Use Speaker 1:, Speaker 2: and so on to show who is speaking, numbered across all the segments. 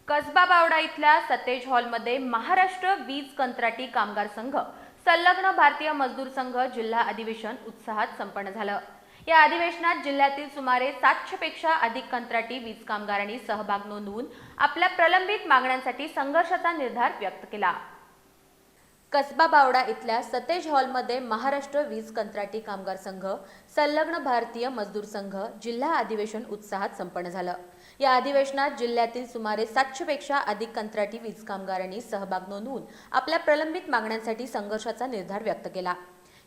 Speaker 1: कसबा बावडा इथल्या सतेज हॉलमध्ये महाराष्ट्र वीज कंत्राटी कामगार संघ संलग्न भारतीय मजदूर संघ जिल्हा अधिवेशन उत्साहात संपन्न झालं। या अधिवेशनात जिल्ह्यातील सुमारे 700 पेक्षा अधिक कंत्राटी वीज कामगारांनी सहभाग नोंदवून आपल्या प्रलंबित मागण्यांसाठी संघर्षाचा निर्धार व्यक्त केला। कसबा बावडा इथल्या सतेज हॉलमध्ये महाराष्ट्र वीज कंत्राटी कामगार संघ संलग्न भारतीय मजदूर संघ जिल्हा अधिवेशन उत्साहात संपन्न झालं। या अधिवेशनात जिल्ह्यातील सुमारे 700 पेक्षा अधिक कंत्राटी वीज कामगारांनी सहभाग नोंदवून आपल्या प्रलंबित मागण्यांसाठी संघर्षाचा निर्धार व्यक्त केला।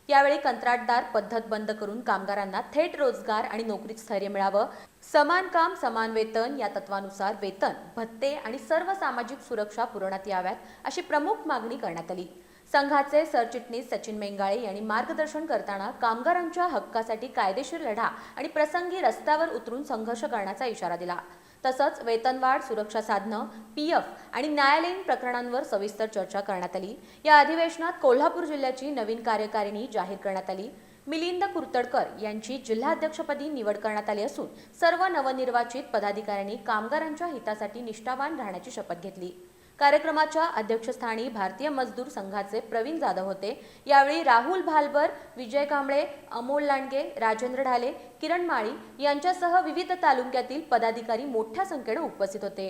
Speaker 1: यावेळी कंत्राटदार पद्धत बंद करून कामगारांना थेट रोजगार आणि नोकरीत स्थैर्य मिळावं, समान काम समान वेतन या तत्वानुसार वेतन, भत्ते आणि सर्व सामाजिक सुरक्षा पुरवण्यात याव्यात अशी प्रमुख मागणी करण्यात आली। संघाचे सरचिटणीस सचिन मेंगाळे यांनी मार्गदर्शन करताना कामगारांच्या हक्कासाठी कायदेशीर लढा आणि प्रसंगी रस्त्यावर उतरून संघर्ष करण्याचा इशारा दिला। तसंच वेतनवाढ, सुरक्षा साधनं, पीएफ आणि न्यायालयीन प्रकरणांवर सविस्तर चर्चा करण्यात आली। या अधिवेशनात कोल्हापूर जिल्ह्याची नवीन कार्यकारिणी जाहीर करण्यात आली। मिलिंद कुर्तडकर यांची जिल्हाध्यक्षपदी निवड करण्यात आली असून सर्व नवनिर्वाचित पदाधिकाऱ्यांनी कामगारांच्या हितासाठी निष्ठावान राहण्याची शपथ घेतली। कार्यक्रमाच्या अध्यक्षस्थानी भारतीय मजदूर संघाचे प्रवीण जाधव होते। यावेळी राहुल भालवर, विजय कांबळे, अमोल लांडगे, राजेंद्र ढाले, किरण माळी यांच्यासह विविध तालुक्यातील पदाधिकारी मोठ्या संख्येने उपस्थित होते।